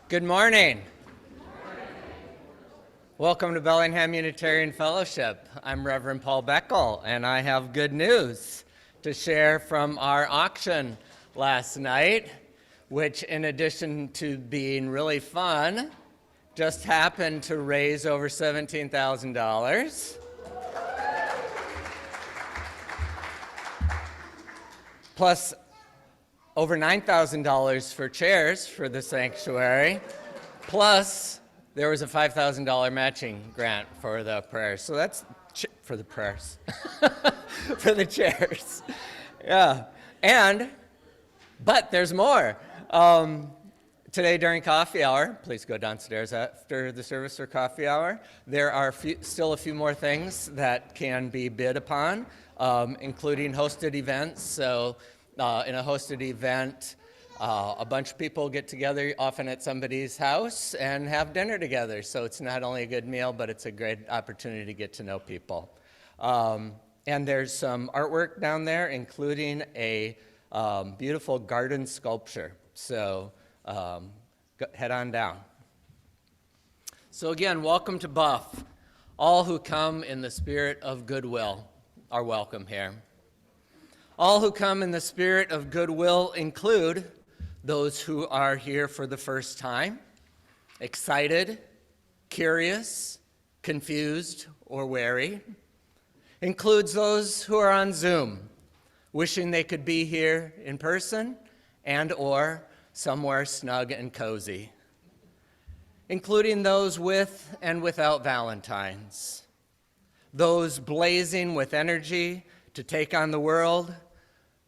Good morning. Welcome to Bellingham Unitarian Fellowship. I'm Reverend Paul Beckel, and I have good news to share from our auction last night, which, in addition to being really fun, just happened to raise over $17,000. Plus over $9,000 for chairs for the sanctuary. Plus, there was a $5,000 matching grant for the prayers. So that's for the prayers, for the chairs. Yeah. But there's more. Today during coffee hour, please go downstairs after the service for coffee hour. There are still a few more things that can be bid upon, including hosted events. So in a hosted event, a bunch of people get together, often at somebody's house, and have dinner together. So it's not only a good meal, but it's a great opportunity to get to know people. And there's some artwork down there, including a beautiful garden sculpture. So head on down. So again, welcome to Buff. All who come in the spirit of goodwill are welcome here. All who come in the spirit of goodwill include those who are here for the first time, excited, curious, confused, or wary. Includes those who are on Zoom, wishing they could be here in person and or somewhere snug and cozy. Including those with and without Valentines. Those blazing with energy to take on the world,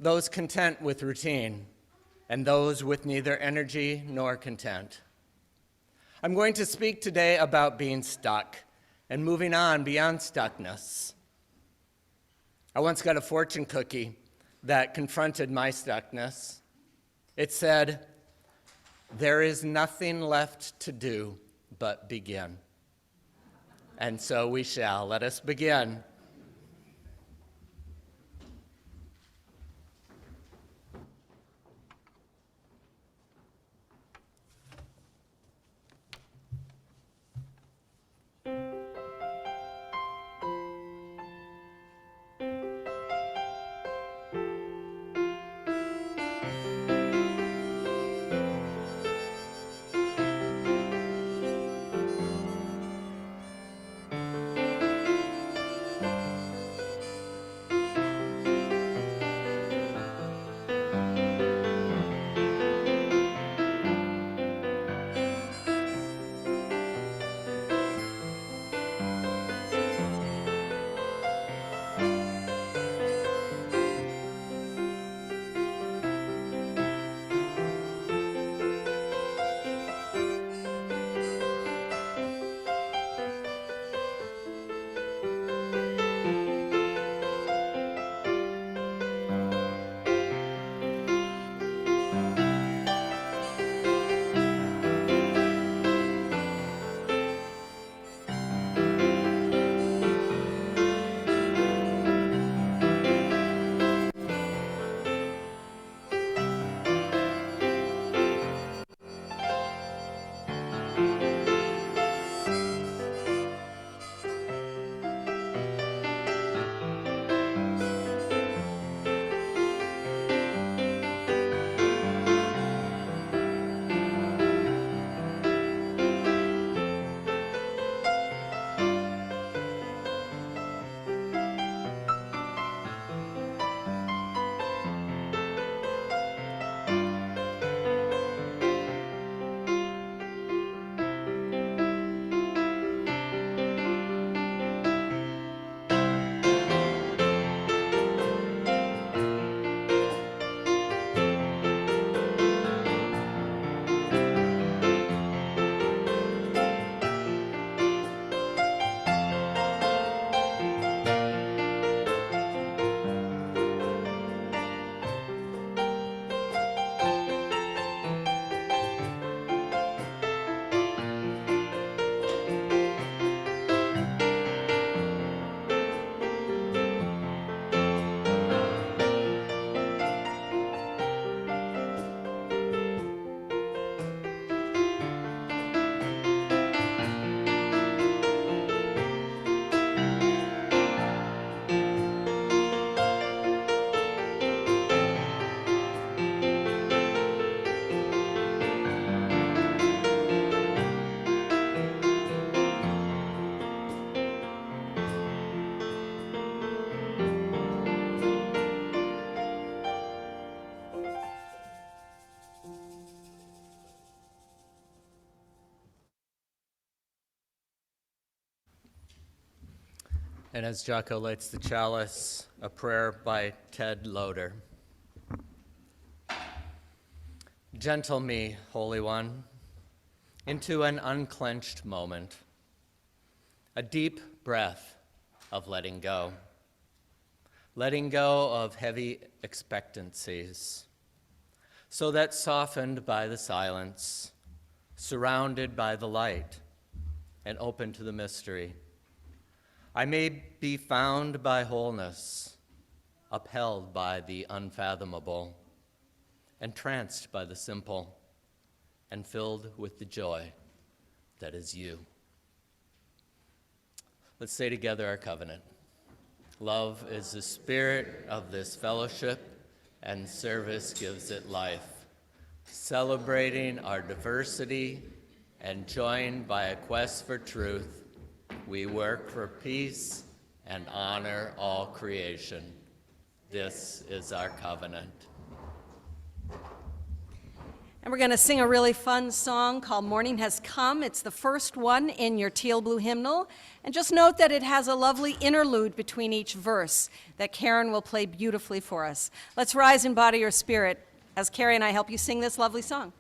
those content with routine, and those with neither energy nor content. I'm going to speak today about being stuck and moving on beyond stuckness. I once got a fortune cookie that confronted my stuckness. It said, "There is nothing left to do but begin." And so we shall. Let us begin. And as Jocko lights the chalice, a prayer by Ted Loader. Gentle me, Holy One, into an unclenched moment, a deep breath of letting go of heavy expectancies, so that softened by the silence, surrounded by the light, and open to the mystery, I may be found by wholeness, upheld by the unfathomable, entranced by the simple, and filled with the joy that is you. Let's say together our covenant. Love is the spirit of this fellowship, and service gives it life. Celebrating our diversity and joined by a quest for truth, we work for peace and honor all creation. This is our covenant. And we're going to sing a really fun song called Morning Has Come. It's the first one in your teal blue hymnal. And just note that it has a lovely interlude between each verse that Karen will play beautifully for us. Let's rise in body or spirit as Carrie and I help you sing this lovely song.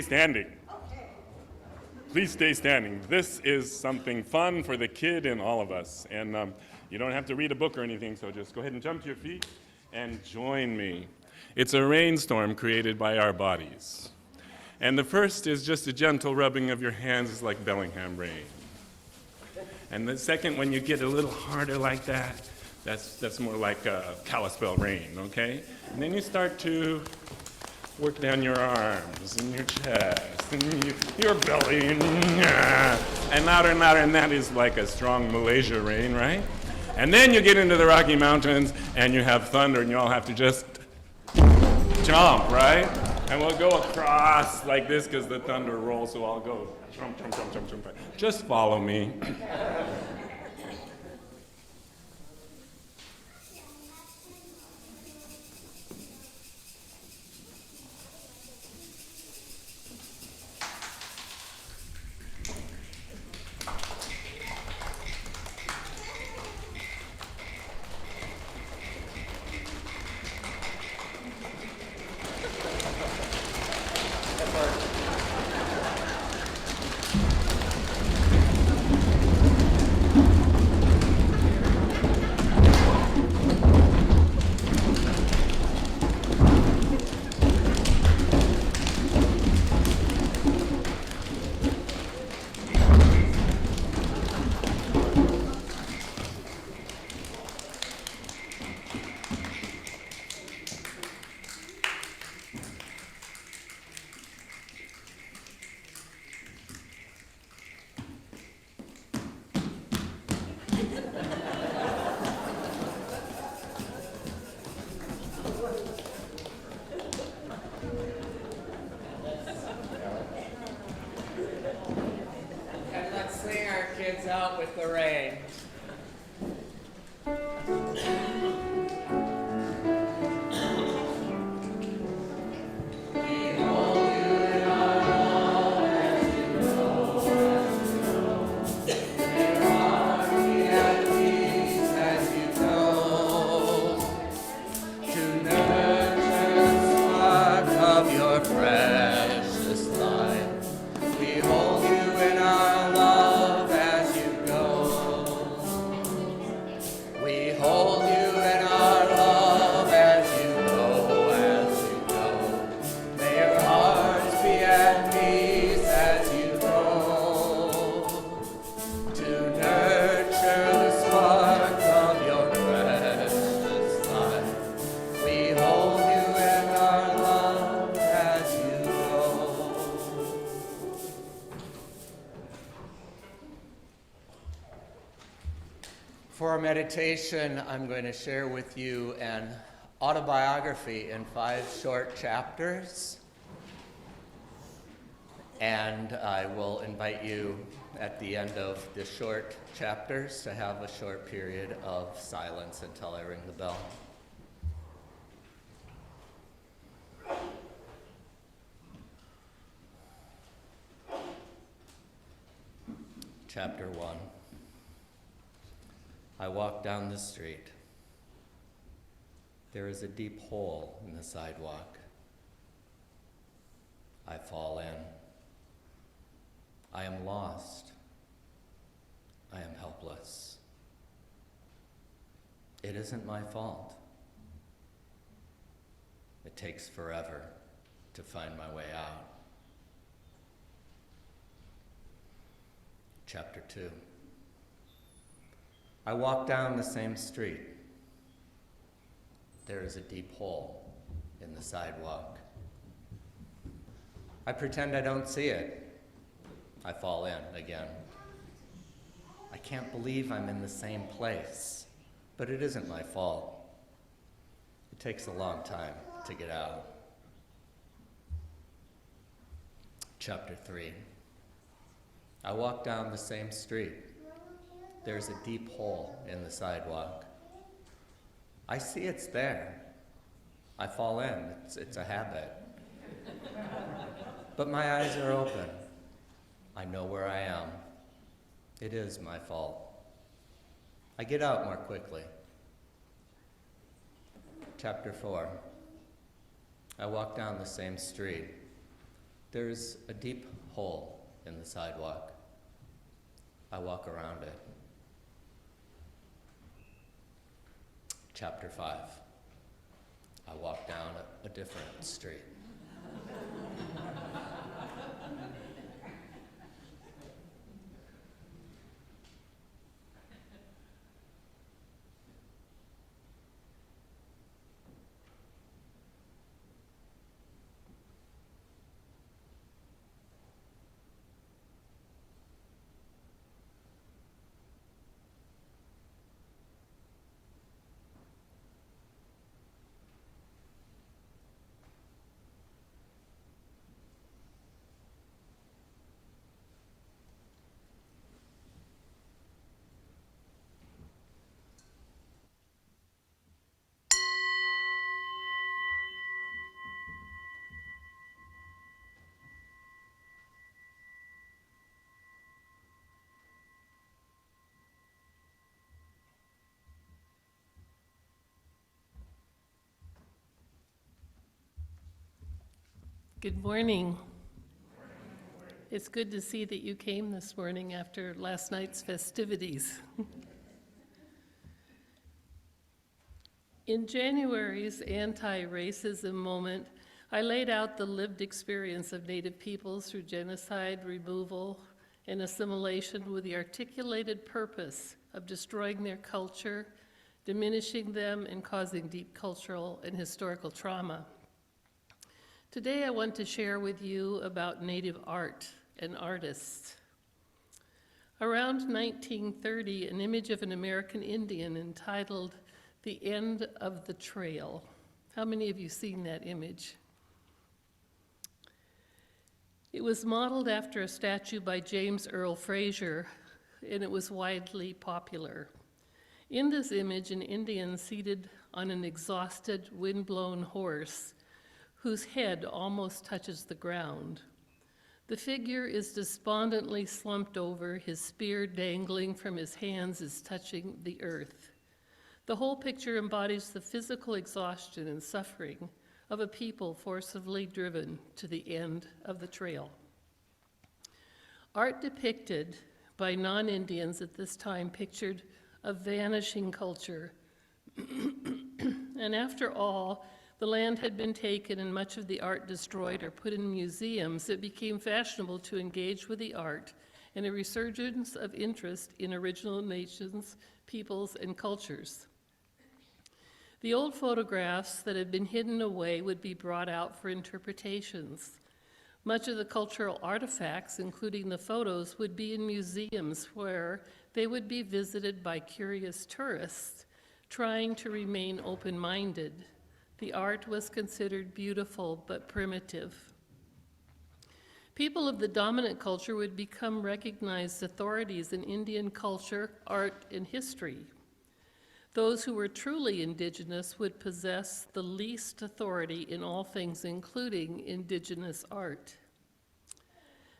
Standing. Please stay standing. This is something fun for the kid in all of us. And you don't have to read a book or anything, so just go ahead and jump to your feet and join me. It's a rainstorm created by our bodies. And the first is just a gentle rubbing of your hands like Bellingham rain. And the second, when you get a little harder like that, that's more like Kalispell rain, okay? And then you start to work down your arms and your chest and your belly and louder, and that is like a strong Malaysia rain, right? And then you get into the Rocky Mountains and you have thunder and you all have to just jump, right? And we'll go across like this because the thunder rolls, so I'll go jump, jump, jump, jump, jump. Just follow me. hold you in our love as you go, as you go. May your hearts be at peace as you go. To nurture the spark of your precious life, we hold you in our love as you go. For our meditation, I'm going to share with you an autobiography in 5 short chapters. And I will invite you at the end of the short chapters to have a short period of silence until I ring the bell. Chapter 1. I walk down the street. There is a deep hole in the sidewalk. I fall in. I am lost. I am helpless. It isn't my fault. It takes forever to find my way out. Chapter 2. I walk down the same street. There is a deep hole in the sidewalk. I pretend I don't see it. I fall in again. I can't believe I'm in the same place, but it isn't my fault. It takes a long time to get out. Chapter 3. I walk down the same street. There's a deep hole in the sidewalk. I see it's there. I fall in. It's a habit. But my eyes are open. I know where I am. It is my fault. I get out more quickly. Chapter 4. I walk down the same street. There's a deep hole in the sidewalk. I walk around it. Chapter 5. I walk down a different street. Good morning. It's good to see that you came this morning after last night's festivities. In January's anti-racism moment, I laid out the lived experience of Native peoples through genocide, removal, and assimilation with the articulated purpose of destroying their culture, diminishing them, and causing deep cultural and historical trauma. Today I want to share with you about Native art and artists. Around 1930, an image of an American Indian entitled "The End of the Trail." How many of you seen that image? It was modeled after a statue by James Earl Fraser, and it was widely popular. In this image, an Indian seated on an exhausted, wind-blown horse whose head almost touches the ground. The figure is despondently slumped over, his spear dangling from his hands is touching the earth. The whole picture embodies the physical exhaustion and suffering of a people forcibly driven to the end of the trail. Art depicted by non-Indians at this time pictured a vanishing culture And after all, the land had been taken and much of the art destroyed or put in museums, it became fashionable to engage with the art and a resurgence of interest in original nations, peoples, and cultures. The old photographs that had been hidden away would be brought out for interpretations. Much of the cultural artifacts, including the photos, would be in museums where they would be visited by curious tourists trying to remain open-minded. The art was considered beautiful but primitive. People of the dominant culture would become recognized authorities in Indian culture, art, and history. Those who were truly indigenous would possess the least authority in all things, including indigenous art.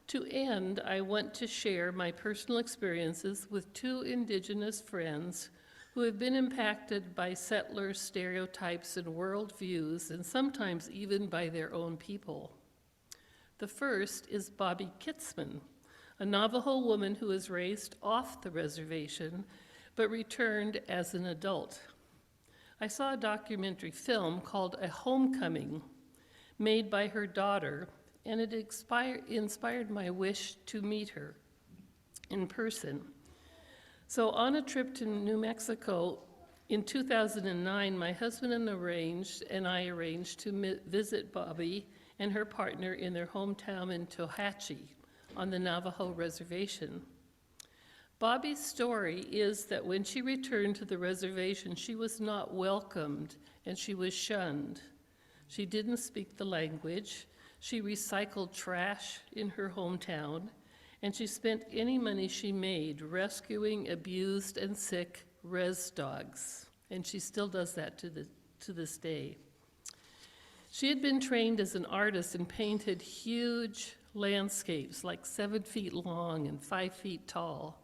To end, I want to share my personal experiences with two indigenous friends who have been impacted by settler stereotypes and worldviews, and sometimes even by their own people. The first is Bobby Kitzman, a Navajo woman who was raised off the reservation but returned as an adult. I saw a documentary film called A Homecoming, made by her daughter, and it inspired my wish to meet her in person. So on a trip to New Mexico in 2009, my husband and I arranged to visit Bobby and her partner in their hometown in Tohatchee on the Navajo reservation. Bobby's story is that when she returned to the reservation, she was not welcomed and she was shunned. She didn't speak the language. She recycled trash in her hometown, and she spent any money she made rescuing abused and sick res dogs, and she still does that to this day. She had been trained as an artist and painted huge landscapes, like 7 feet long and 5 feet tall,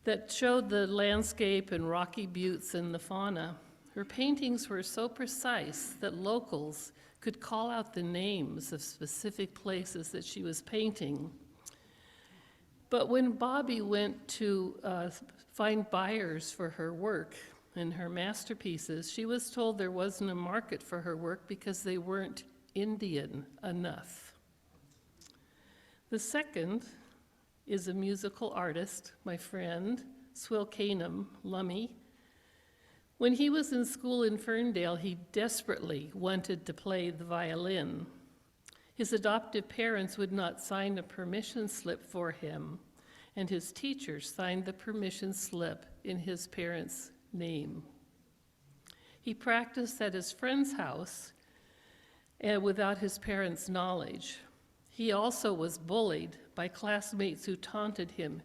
that showed the landscape and rocky buttes and the fauna. Her paintings were so precise that locals could call out the names of specific places that she was painting. But when Bobby went to find buyers for her work and her masterpieces, she was told there wasn't a market for her work because they weren't Indian enough. The second is a musical artist, my friend, Swill Canum, Lummy. When he was in school in Ferndale, he desperately wanted to play the violin. His adoptive parents would not sign a permission slip for him, and his teachers signed the permission slip in his parents' name. He practiced at his friend's house without his parents' knowledge. He also was bullied by classmates who taunted him,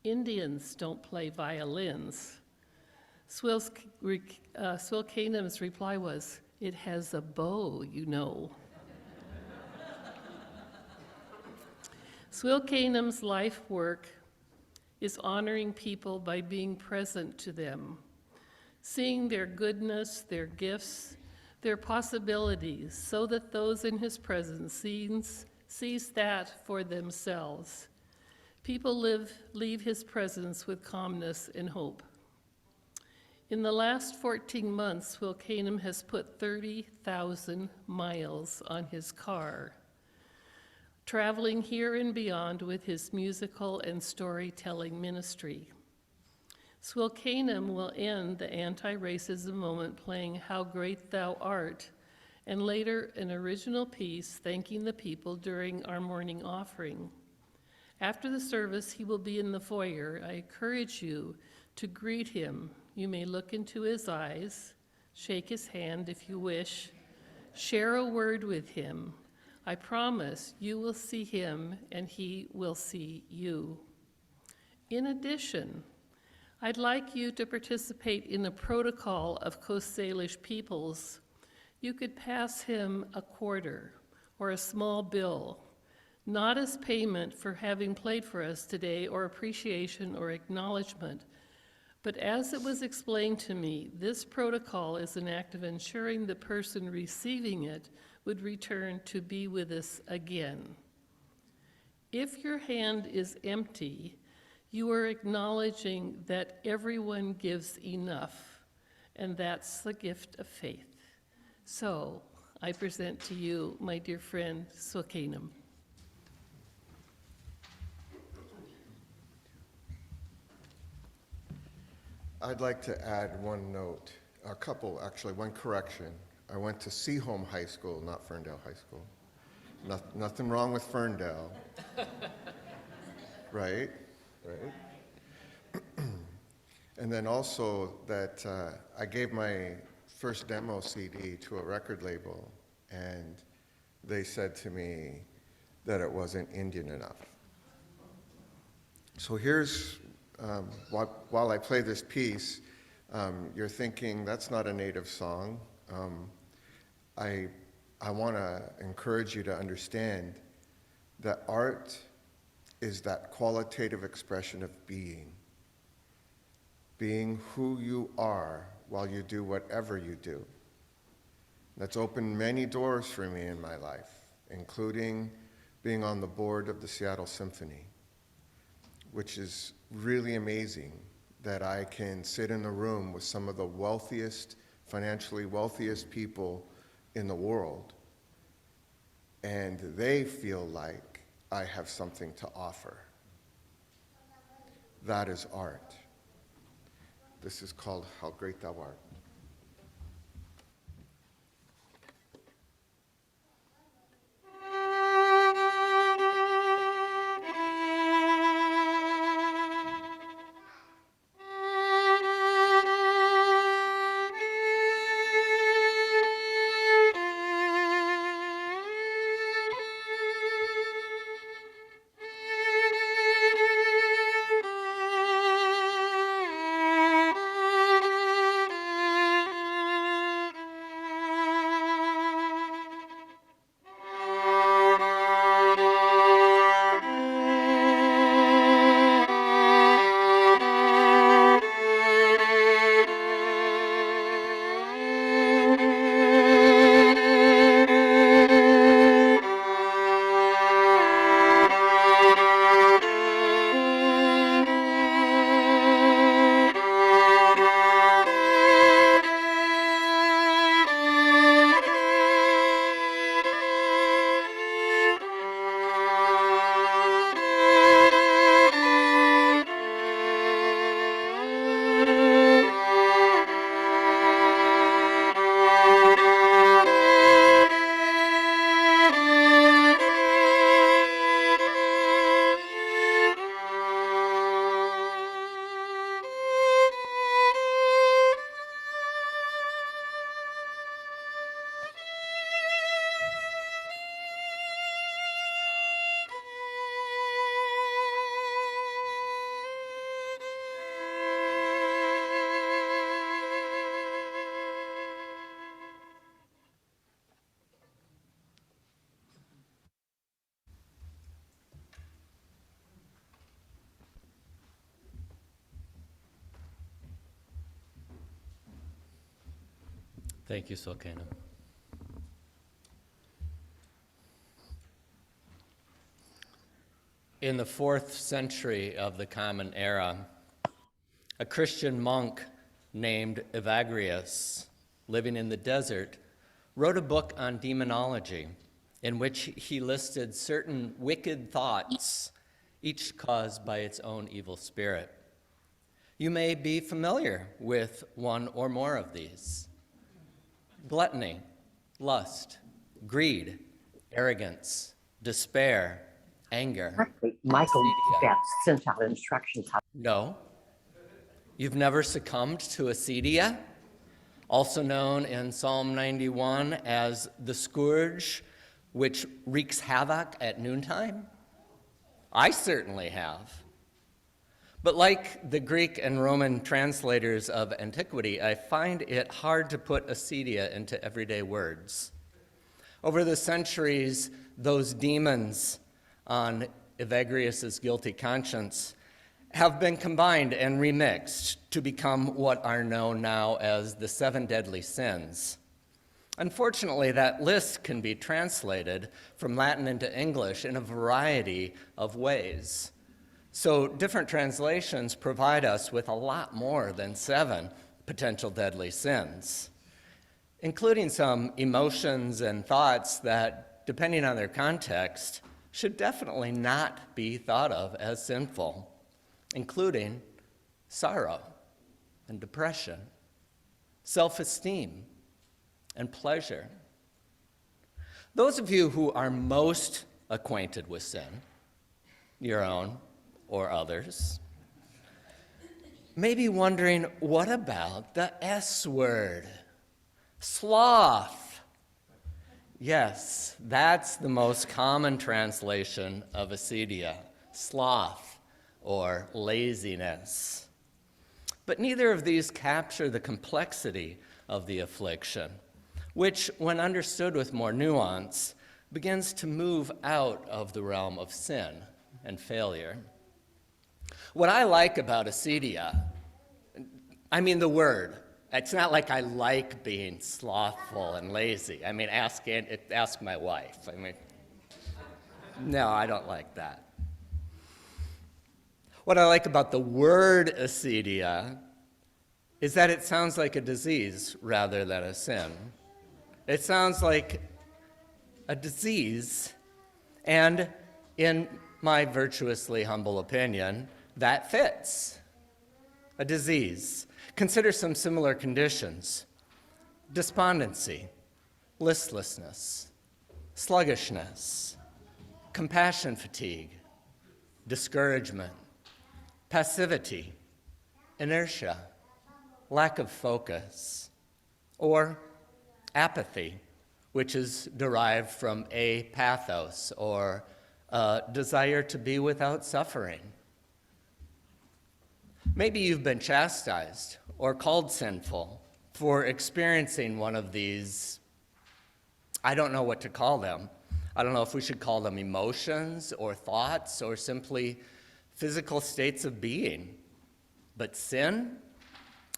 "Indians don't play violins." Swill Canum's reply was, "It has a bow, you know." Swill Canum's life work is honoring people by being present to them, seeing their goodness, their gifts, their possibilities, so that those in his presence sees that for themselves. People leave his presence with calmness and hope. In the last 14 months, Swill Canum has put 30,000 miles on his car, traveling here and beyond with his musical and storytelling ministry. Swill Canum will end the anti-racism moment playing How Great Thou Art, and later an original piece thanking the people during our morning offering. After the service, he will be in the foyer. I encourage you to greet him. You may look into his eyes, shake his hand if you wish, share a word with him. I promise you will see him and he will see you. In addition, I'd like you to participate in a protocol of Coast Salish peoples. You could pass him a quarter or a small bill, not as payment for having played for us today or appreciation or acknowledgement, but as it was explained to me, this protocol is an act of ensuring the person receiving it would return to be with us again. If your hand is empty, you are acknowledging that everyone gives enough and that's the gift of faith. So I present to you my dear friend, Sokenam. I'd like to add one note, a couple actually, one correction. I went to Seaholm High School, not Ferndale High School. Nothing wrong with Ferndale. Right? And then also that I gave my first demo CD to a record label, and they said to me that it wasn't Indian enough. So here's, while I play this piece, you're thinking that's not a native song. I want to encourage you to understand that art is that qualitative expression of being who you are while you do whatever you do. That's opened many doors for me in my life, including being on the board of the Seattle Symphony, which is really amazing that I can sit in a room with some of the wealthiest, financially wealthiest people in the world, and they feel like I have something to offer. That is art. This is called How Great Thou Art. Thank you, Sokenam. In the 4th century of the Common Era, a Christian monk named Evagrius, living in the desert, wrote a book on demonology in which he listed certain wicked thoughts, each caused by its own evil spirit. You may be familiar with one or more of these: gluttony, lust, greed, arrogance, despair, anger. Michael acedia. Betts sent out instructions how. No. You've never succumbed to acedia, also known in Psalm 91 as the scourge which wreaks havoc at noontime? I certainly have. But like the Greek and Roman translators of antiquity, I find it hard to put acedia into everyday words. Over the centuries, those demons on Evagrius's guilty conscience have been combined and remixed to become what are known now as the 7 deadly sins. Unfortunately, that list can be translated from Latin into English in a variety of ways. So different translations provide us with a lot more than 7 potential deadly sins, including some emotions and thoughts that, depending on their context, should definitely not be thought of as sinful, including sorrow and depression, self-esteem and pleasure. Those of you who are most acquainted with sin, your own or others, may be wondering, what about the S word? Sloth. Yes, that's the most common translation of acedia, sloth or laziness. But neither of these capture the complexity of the affliction, which, when understood with more nuance, begins to move out of the realm of sin and failure. What I like about acedia, I mean the word. It's not like I like being slothful and lazy. I mean, ask my wife. I mean, no, I don't like that. What I like about the word acedia is that it sounds like a disease rather than a sin. It sounds like a disease, and in my virtuously humble opinion, that fits. A disease. Consider some similar conditions: despondency, listlessness, sluggishness, compassion fatigue, discouragement, passivity, inertia, lack of focus, or apathy, which is derived from apathos, or a desire to be without suffering. Maybe you've been chastised or called sinful for experiencing one of these, I don't know what to call them. I don't know if we should call them emotions or thoughts or simply physical states of being. But sin?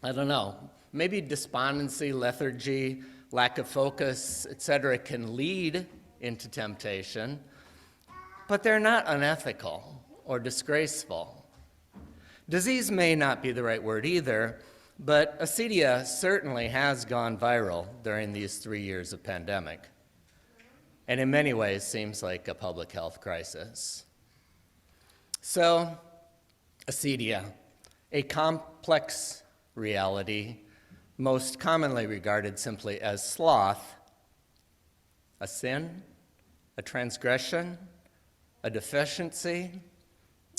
I don't know. Maybe despondency, lethargy, lack of focus, etc. can lead into temptation, but they're not unethical or disgraceful. Disease may not be the right word either, but acedia certainly has gone viral during these 3 years of pandemic, and in many ways seems like a public health crisis. So, acedia, a complex reality, most commonly regarded simply as sloth, a sin, a transgression, a deficiency?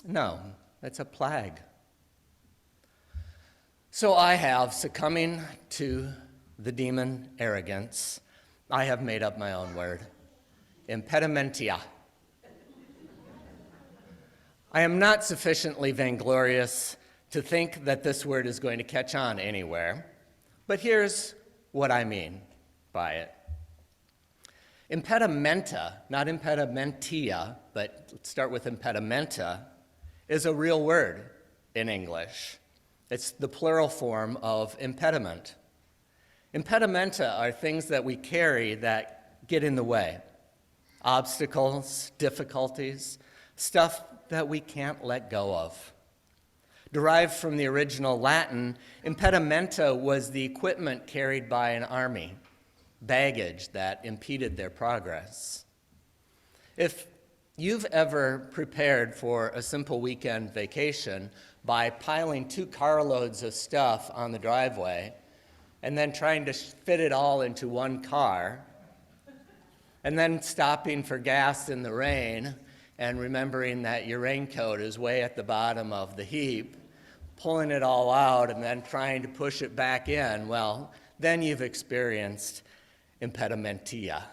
No, it's a plague. So I have, succumbing to the demon arrogance, I have made up my own word, Impedimentia. I am not sufficiently vainglorious to think that this word is going to catch on anywhere, but here's what I mean by it. Impedimenta, not impedimentia, but let's start with impedimenta, is a real word in English. It's the plural form of impediment. Impedimenta are things that we carry that get in the way. Obstacles, difficulties, stuff that we can't let go of. Derived from the original Latin, impedimenta was the equipment carried by an army, baggage that impeded their progress. If you've ever prepared for a simple weekend vacation by piling 2 carloads of stuff on the driveway and then trying to fit it all into one car, and then stopping for gas in the rain and remembering that your raincoat is way at the bottom of the heap, pulling it all out and then trying to push it back in, well, then you've experienced impedimentia.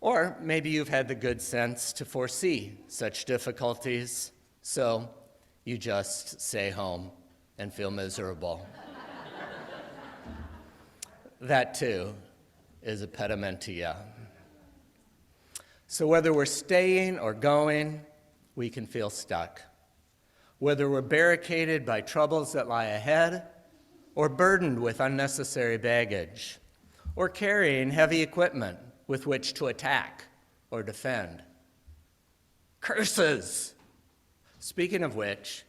Or maybe you've had the good sense to foresee such difficulties, so you just stay home and feel miserable. That too is impedimentia. So whether we're staying or going, we can feel stuck. Whether we're barricaded by troubles that lie ahead, or burdened with unnecessary baggage, or carrying heavy equipment with which to attack or defend. Curses! Speaking of which,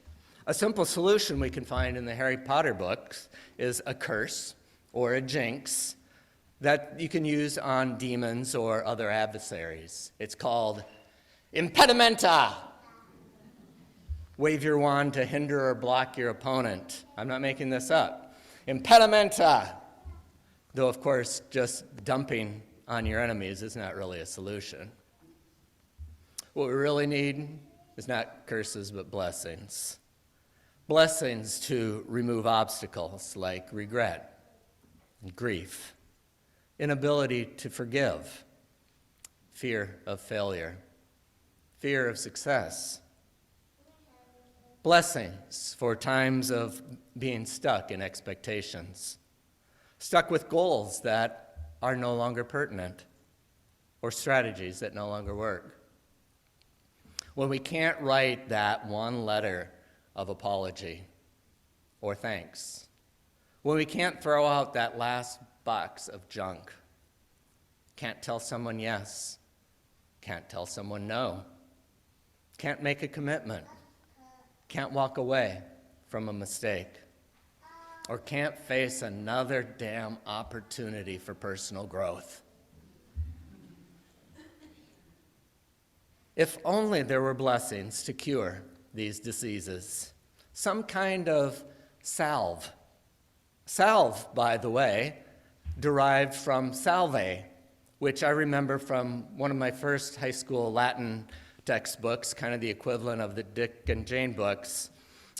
A simple solution we can find in the Harry Potter books is a curse or a jinx that you can use on demons or other adversaries. It's called Impedimenta. Wave your wand to hinder or block your opponent. I'm not making this up. Impedimenta. Though, of course, just dumping on your enemies is not really a solution. What we really need is not curses, but blessings. Blessings to remove obstacles like regret, grief, inability to forgive, fear of failure, fear of success. Blessings for times of being stuck in expectations, stuck with goals that are no longer pertinent, or strategies that no longer work. When we can't write that one letter of apology or thanks, when we can't throw out that last box of junk, can't tell someone yes, can't tell someone no, can't make a commitment, can't walk away from a mistake, or can't face another damn opportunity for personal growth. If only there were blessings to cure these diseases, some kind of salve. Salve, by the way, derived from salve, which I remember from one of my first high school Latin textbooks, kind of the equivalent of the Dick and Jane books,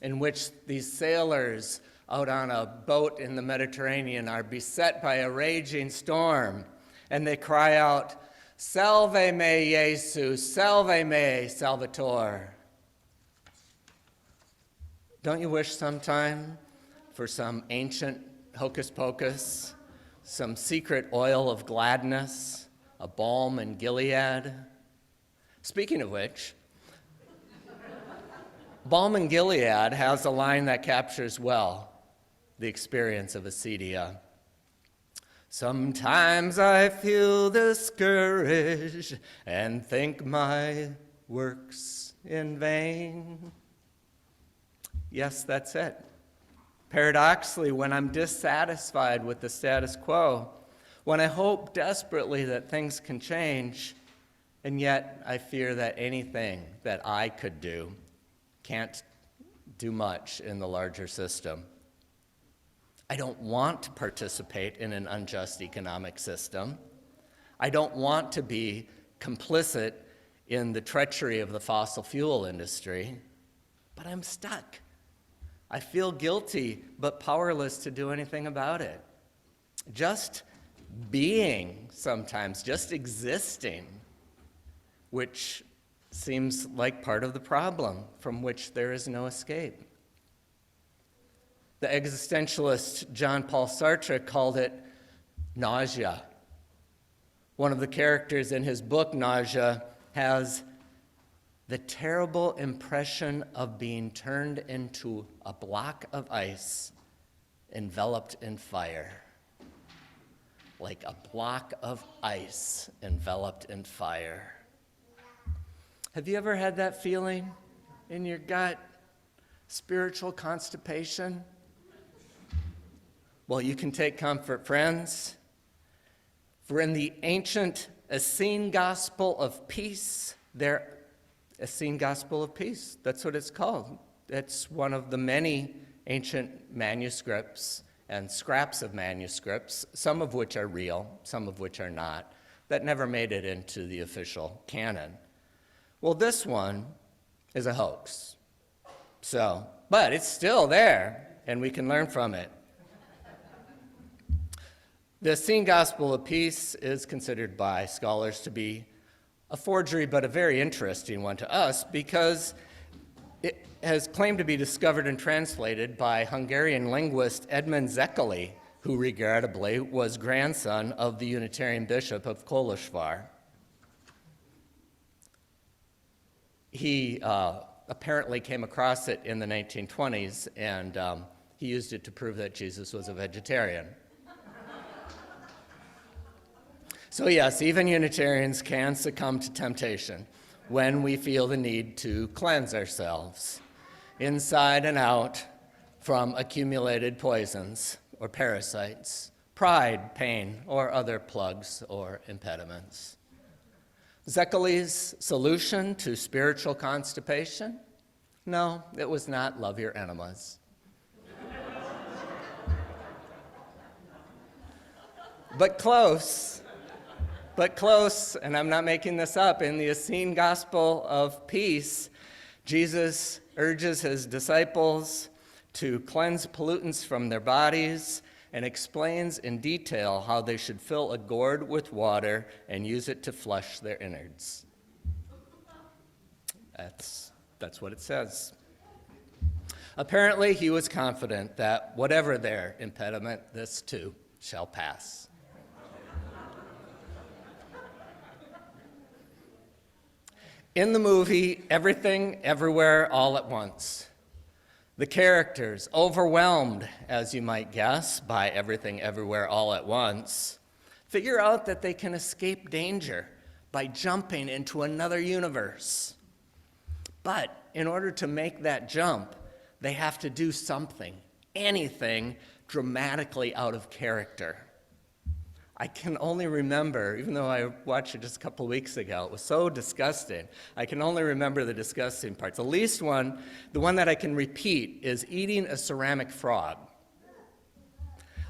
in which these sailors out on a boat in the Mediterranean are beset by a raging storm, and they cry out, "Salve me, Jesus, salve me, Salvator." Don't you wish sometime for some ancient hocus pocus, some secret oil of gladness, a balm in Gilead? Speaking of which, balm in Gilead has a line that captures well the experience of acedia. Sometimes I feel discouraged and think my work's in vain. Yes, that's it. Paradoxically, when I'm dissatisfied with the status quo, when I hope desperately that things can change, and yet I fear that anything that I could do can't do much in the larger system. I don't want to participate in an unjust economic system. I don't want to be complicit in the treachery of the fossil fuel industry, but I'm stuck. I feel guilty, but powerless to do anything about it. Just being sometimes, just existing, which seems like part of the problem from which there is no escape. The existentialist Jean-Paul Sartre called it nausea. One of the characters in his book, Nausea, has the terrible impression of being turned into a block of ice enveloped in fire. Like a block of ice enveloped in fire. Have you ever had that feeling in your gut? Spiritual constipation? Well, you can take comfort, friends. For in the ancient Essene Gospel of Peace, Essene Gospel of Peace, that's what it's called. It's one of the many ancient manuscripts and scraps of manuscripts, some of which are real, some of which are not, that never made it into the official canon. Well, this one is a hoax. But it's still there, and we can learn from it. The Essene Gospel of Peace is considered by scholars to be a forgery, but a very interesting one to us because it has claimed to be discovered and translated by Hungarian linguist Edmund Zekeli, who regrettably was grandson of the Unitarian bishop of Kolozsvár. He apparently came across it in the 1920s, and he used it to prove that Jesus was a vegetarian. So yes, even Unitarians can succumb to temptation when we feel the need to cleanse ourselves. inside and out, from accumulated poisons or parasites, pride, pain, or other plugs or impediments. Zechariah's solution to spiritual constipation? No, it was not love your enemas. But close, and I'm not making this up. In the Essene Gospel of Peace, Jesus urges his disciples to cleanse pollutants from their bodies and explains in detail how they should fill a gourd with water and use it to flush their innards. That's what it says. Apparently, he was confident that whatever their impediment, this too shall pass. In the movie Everything, Everywhere, All at Once, the characters, overwhelmed, as you might guess, by everything, everywhere, all at once, figure out that they can escape danger by jumping into another universe. But in order to make that jump, they have to do something, anything, dramatically out of character. I can only remember, even though I watched it just a couple weeks ago, it was so disgusting. I can only remember the disgusting parts. The least one, the one that I can repeat, is eating a ceramic frog.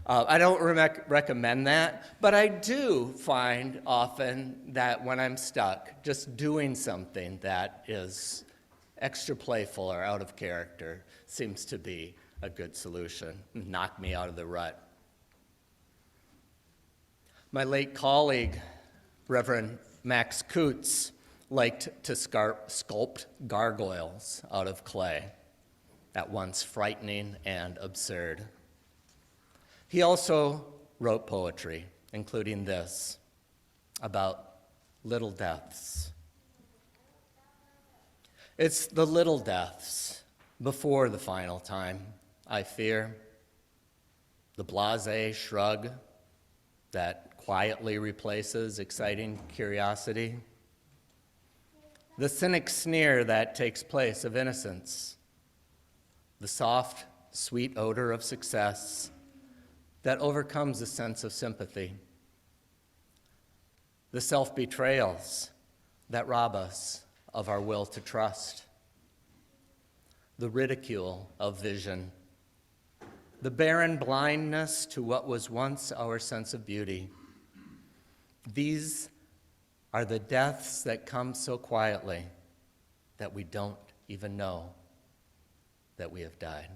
I don't recommend that, but I do find often that when I'm stuck, just doing something that is extra playful or out of character seems to be a good solution, knock me out of the rut. My late colleague, Reverend Max Coots, liked to sculpt gargoyles out of clay, at once frightening and absurd. He also wrote poetry, including this, about little deaths. It's the little deaths before the final time, I fear. The blasé shrug that quietly replaces exciting curiosity. The cynic sneer that takes place of innocence. The soft, sweet odor of success that overcomes a sense of sympathy. The self-betrayals that rob us of our will to trust. The ridicule of vision. The barren blindness to what was once our sense of beauty. These are the deaths that come so quietly that we don't even know that we have died.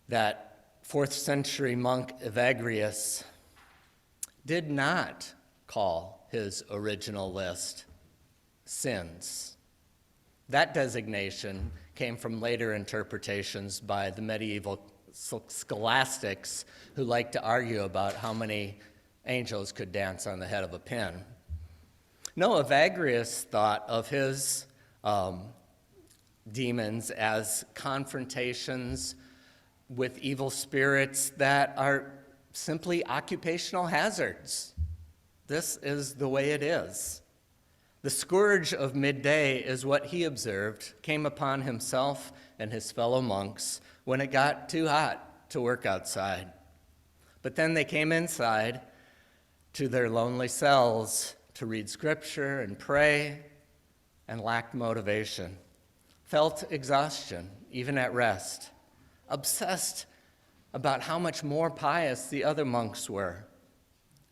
That 4th century monk Evagrius did not call his original list sins. That designation came from later interpretations by the medieval scholastics who liked to argue about how many angels could dance on the head of a pin. No, Evagrius thought of his demons as confrontations with evil spirits that are simply occupational hazards. This is the way it is. The scourge of midday is what he observed came upon himself and his fellow monks when it got too hot to work outside. But then they came inside to their lonely cells to read scripture and pray, and lacked motivation, felt exhaustion, even at rest, obsessed about how much more pious the other monks were,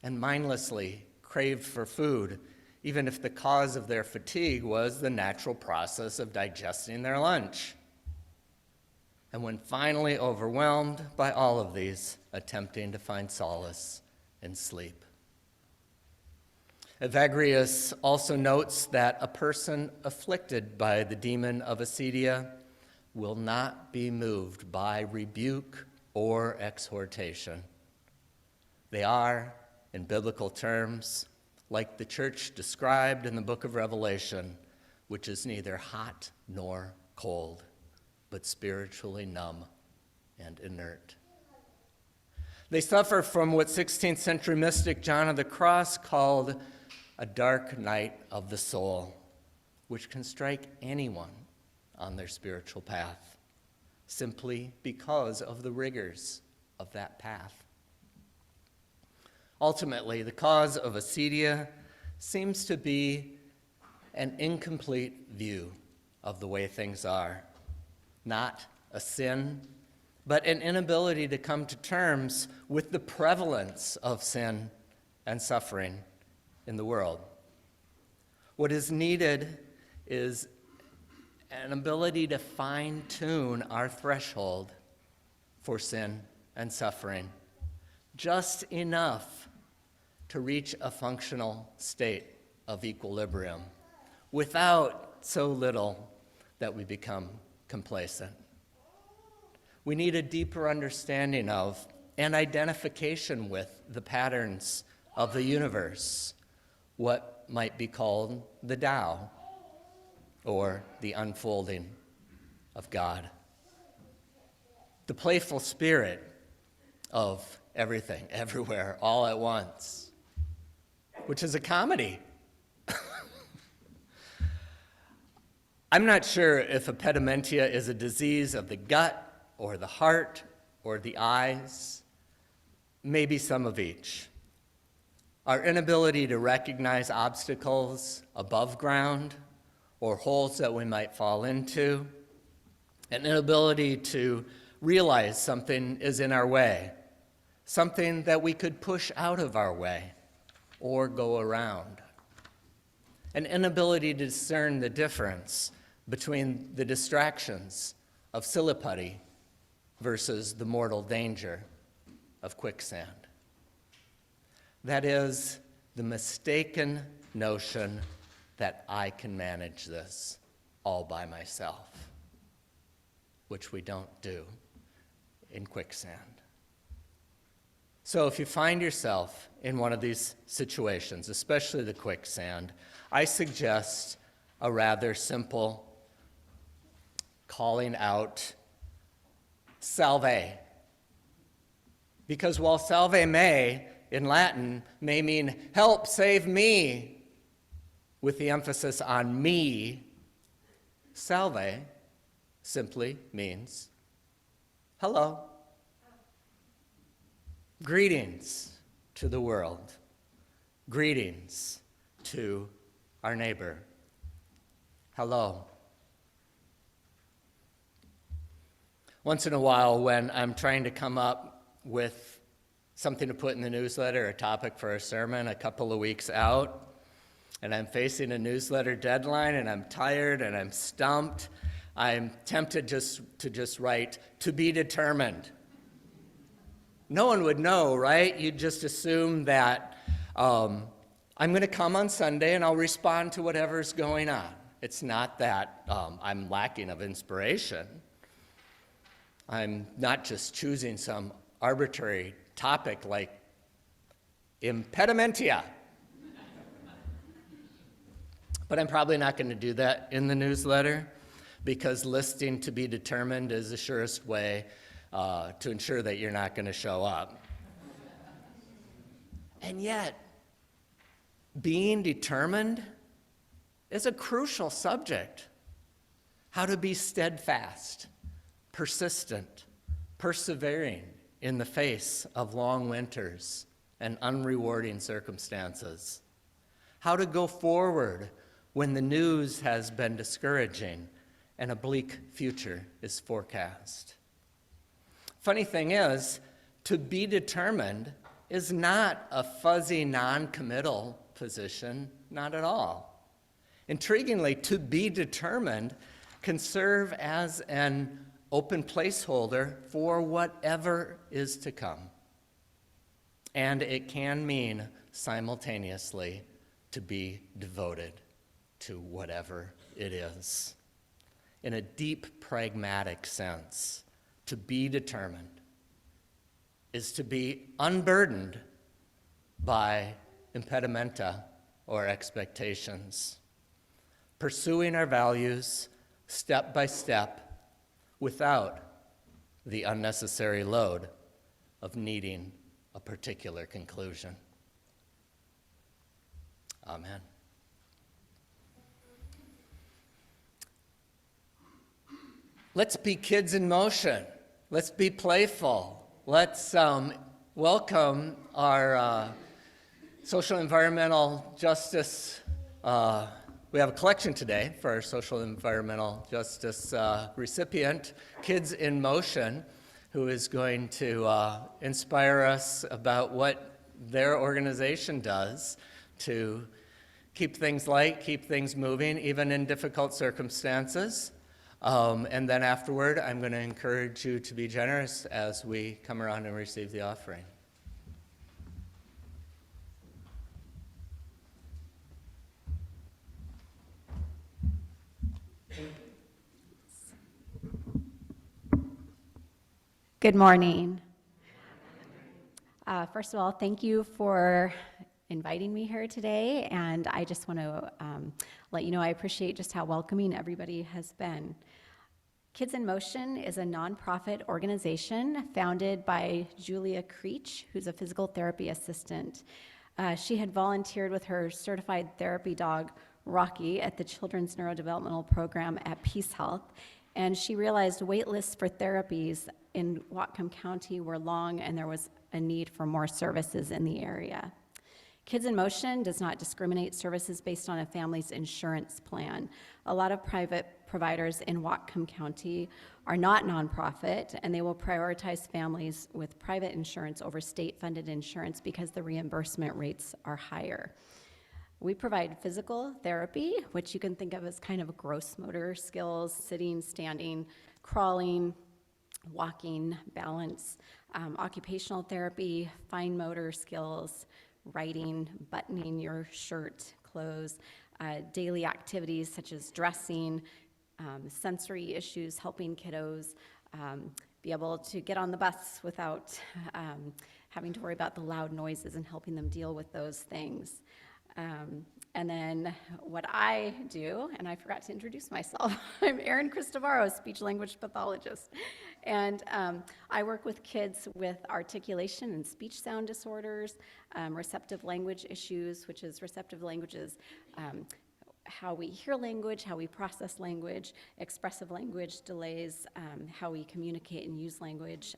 and mindlessly craved for food, even if the cause of their fatigue was the natural process of digesting their lunch. And when finally overwhelmed by all of these, attempting to find solace in sleep. Evagrius also notes that a person afflicted by the demon of acedia will not be moved by rebuke or exhortation. They are, in biblical terms, like the church described in the book of Revelation, which is neither hot nor cold, but spiritually numb and inert. They suffer from what 16th century mystic John of the Cross called a dark night of the soul, which can strike anyone on their spiritual path, simply because of the rigors of that path. Ultimately, the cause of acedia seems to be an incomplete view of the way things are, not a sin, but an inability to come to terms with the prevalence of sin and suffering in the world. What is needed is an ability to fine-tune our threshold for sin and suffering, just enough to reach a functional state of equilibrium, without so little that we become complacent. We need a deeper understanding of and identification with the patterns of the universe, what might be called the Tao, or the unfolding of God. The playful spirit of everything, everywhere, all at once, which is a comedy. I'm not sure if impedimentia is a disease of the gut or the heart or the eyes, maybe some of each. Our inability to recognize obstacles above ground or holes that we might fall into, an inability to realize something is in our way, something that we could push out of our way or go around, an inability to discern the difference between the distractions of Siliputty versus the mortal danger of quicksand. That is the mistaken notion that I can manage this all by myself, which we don't do in quicksand. So if you find yourself in one of these situations, especially the quicksand, I suggest a rather simple calling out salve. Because while salve me in Latin may mean help, save me, with the emphasis on me, salve simply means hello. Greetings to the world. Greetings to our neighbor. Hello. Once in a while, when I'm trying to come up with something to put in the newsletter, a topic for a sermon a couple of weeks out, and I'm facing a newsletter deadline, and I'm tired, and I'm stumped, I'm tempted to just write, "to be determined." No one would know, right? You'd just assume that I'm going to come on Sunday, and I'll respond to whatever's going on. It's not that I'm lacking of inspiration. I'm not just choosing some arbitrary topic like Impedimentia. But I'm probably not going to do that in the newsletter, because listing "to be determined" is the surest way to ensure that you're not going to show up. And yet, being determined is a crucial subject. How to be steadfast, persistent, persevering in the face of long winters and unrewarding circumstances. How to go forward when the news has been discouraging and a bleak future is forecast. Funny thing is, to be determined is not a fuzzy, non-committal position, not at all. Intriguingly, to be determined can serve as an open placeholder for whatever is to come. And it can mean simultaneously to be devoted to whatever it is. In a deep pragmatic sense, to be determined is to be unburdened by impedimenta or expectations, pursuing our values step by step without the unnecessary load of needing a particular conclusion. Amen. Let's be kids in motion. Let's be playful. Let's welcome our social environmental justice. We have a collection today for our social environmental justice recipient, Kids in Motion, who is going to inspire us about what their organization does to keep things light, keep things moving, even in difficult circumstances. And then afterward, I'm going to encourage you to be generous as we come around and receive the offering. Good morning. First of all, thank you for inviting me here today, and I just want to let you know I appreciate just how welcoming everybody has been. Kids in Motion is a nonprofit organization founded by Julia Creech, who's a physical therapy assistant. She had volunteered with her certified therapy dog, Rocky, at the Children's Neurodevelopmental Program at Peace Health, and she realized wait lists for therapies in Whatcom County were long, and there was a need for more services in the area. Kids in Motion does not discriminate services based on a family's insurance plan. A lot of private providers in Whatcom County are not nonprofit, and they will prioritize families with private insurance over state-funded insurance because the reimbursement rates are higher. We provide physical therapy, which you can think of as kind of gross motor skills, sitting, standing, crawling, walking, balance, occupational therapy, fine motor skills, writing, buttoning your shirt, clothes, daily activities such as dressing, sensory issues, helping kiddos be able to get on the bus without having to worry about the loud noises and helping them deal with those things. And then what I do, and I forgot to introduce myself, I'm Erin Cristobaro, speech-language pathologist. And I work with kids with articulation and speech sound disorders, receptive language issues, which is receptive languages, how we hear language, how we process language, expressive language delays, how we communicate and use language,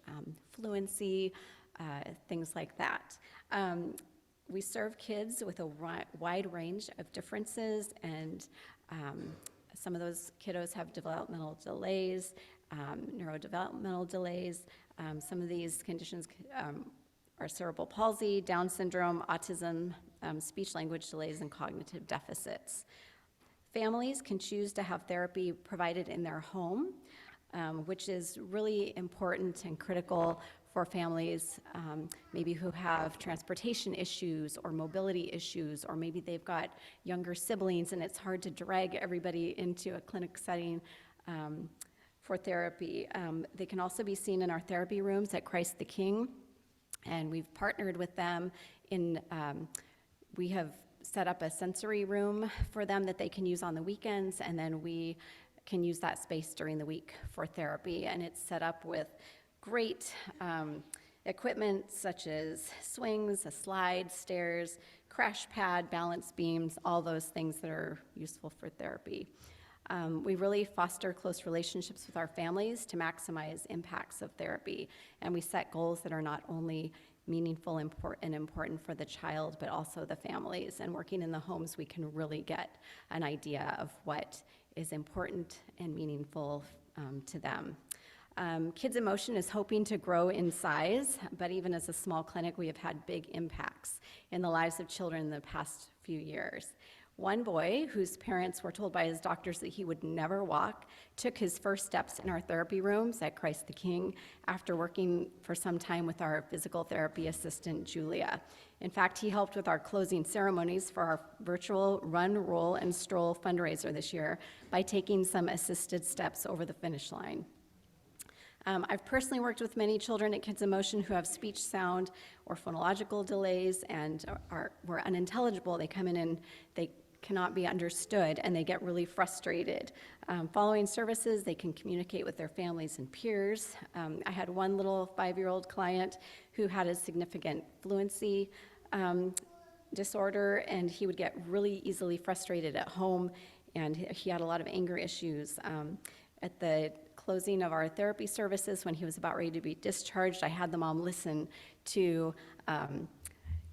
fluency, things like that. We serve kids with a wide range of differences, and some of those kiddos have developmental delays, neurodevelopmental delays. Some of these conditions are cerebral palsy, Down syndrome, autism, speech-language delays, and cognitive deficits. Families can choose to have therapy provided in their home, which is really important and critical for families maybe who have transportation issues or mobility issues, or maybe they've got younger siblings and it's hard to drag everybody into a clinic setting for therapy. They can also be seen in our therapy rooms at Christ the King, and we've partnered with them in, we have set up a sensory room for them that they can use on the weekends, and then we can use that space during the week for therapy, and it's set up with great equipment such as swings, a slide, stairs, crash pad, balance beams, all those things that are useful for therapy. We really foster close relationships with our families to maximize impacts of therapy, and we set goals that are not only meaningful and important for the child, but also the families. And working in the homes, we can really get an idea of what is important and meaningful to them. Kids in Motion is hoping to grow in size, but even as a small clinic, we have had big impacts in the lives of children in the past few years. One boy, whose parents were told by his doctors that he would never walk, took his first steps in our therapy rooms at Christ the King after working for some time with our physical therapy assistant, Julia. In fact, he helped with our closing ceremonies for our virtual Run, Roll, and Stroll fundraiser this year by taking some assisted steps over the finish line. I've personally worked with many children at Kids in Motion who have speech, sound, or phonological delays and were unintelligible. They come in and they cannot be understood, and they get really frustrated. Following services, they can communicate with their families and peers. I had one little 5-year-old client who had a significant fluency disorder, and he would get really easily frustrated at home, and he had a lot of anger issues. At the closing of our therapy services, when he was about ready to be discharged, I had the mom listen to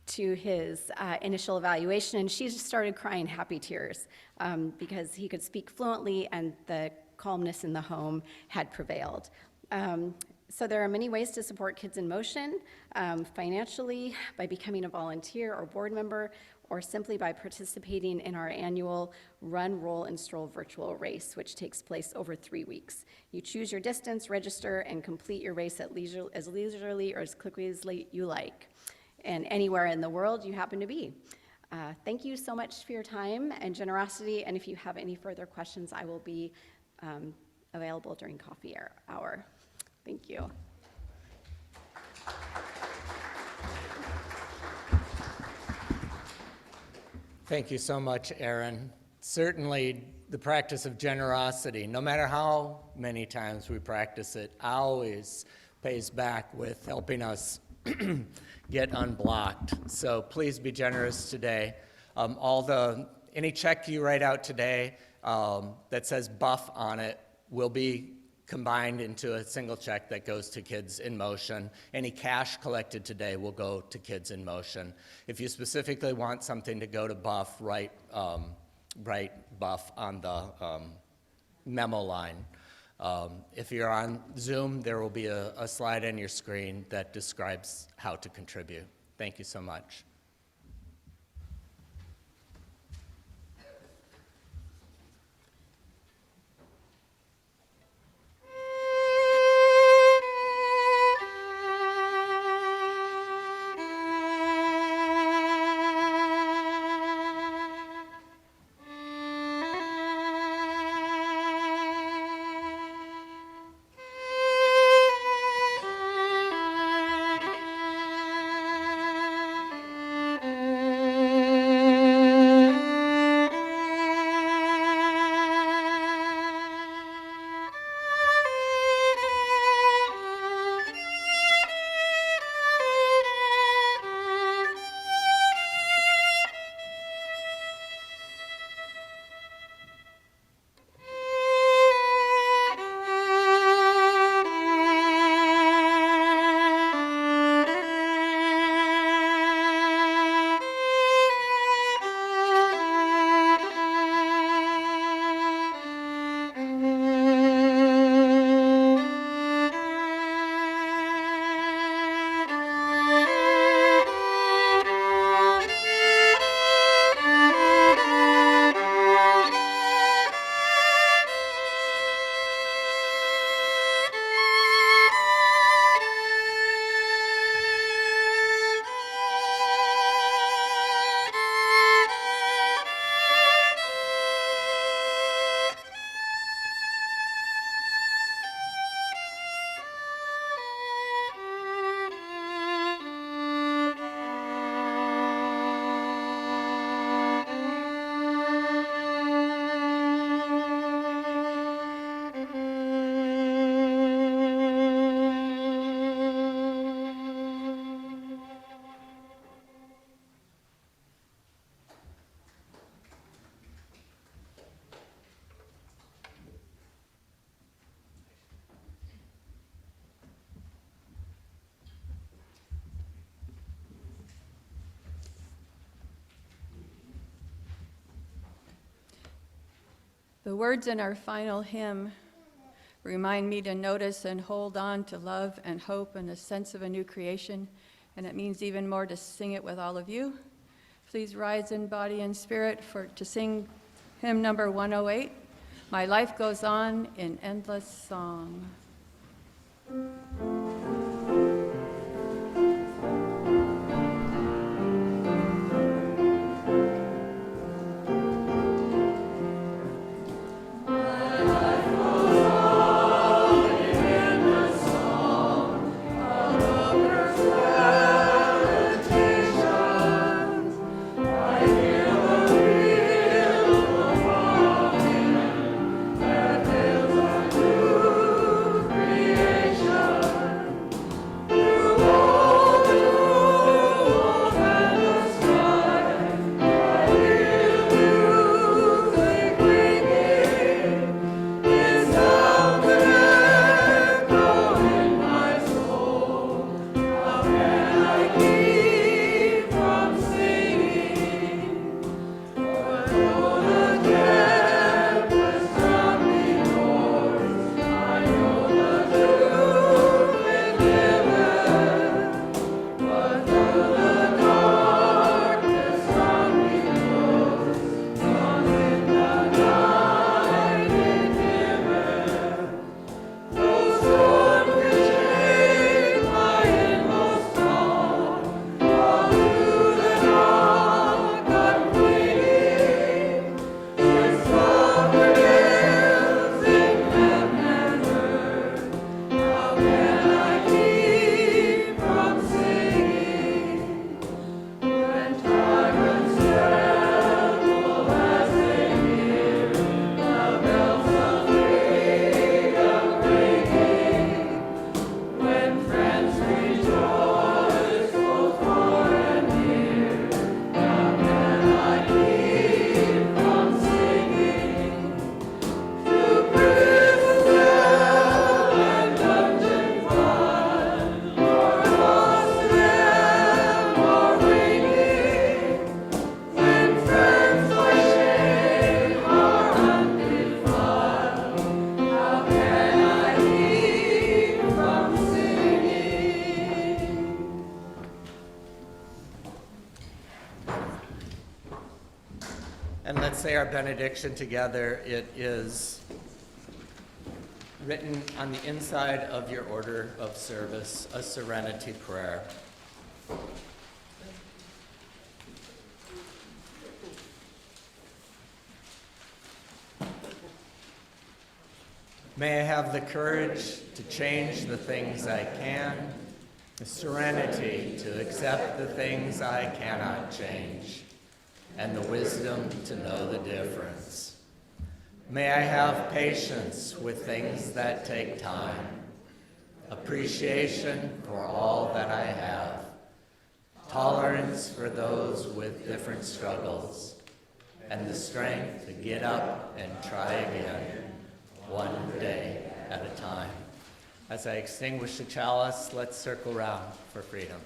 his initial evaluation, and she just started crying happy tears because he could speak fluently and the calmness in the home had prevailed. So there are many ways to support Kids in Motion, financially, by becoming a volunteer or board member, or simply by participating in our annual Run, Roll, and Stroll virtual race, which takes place over 3 weeks. You choose your distance, register, and complete your race as leisurely or as quickly as you like, and anywhere in the world you happen to be. Thank you so much for your time and generosity, and if you have any further questions, I will be available during coffee hour. Thank you. Thank you so much, Erin. Certainly, the practice of generosity, no matter how many times we practice it, always pays back with helping us get unblocked. So please be generous today. Any check you write out today that says buff on it will be combined into a single check that goes to Kids in Motion. Any cash collected today will go to Kids in Motion. If you specifically want something to go to buff, write buff on the memo line. If you're on Zoom, there will be a slide on your screen that describes how to contribute. Thank you so much. The words in our final hymn remind me to notice and hold on to love and hope and a sense of a new creation, and it means even more to sing it with all of you. Please rise in body and spirit to sing hymn number 108, My Life Goes On in Endless Song. say our benediction together, it is written on the inside of your order of service, a serenity prayer. May I have the courage to change the things I can, the serenity to accept the things I cannot change, and the wisdom to know the difference. May I have patience with things that take time, appreciation for all that I have, tolerance for those with different struggles, and the strength to get up and try again, one day at a time. As I extinguish the chalice, let's circle round for freedom.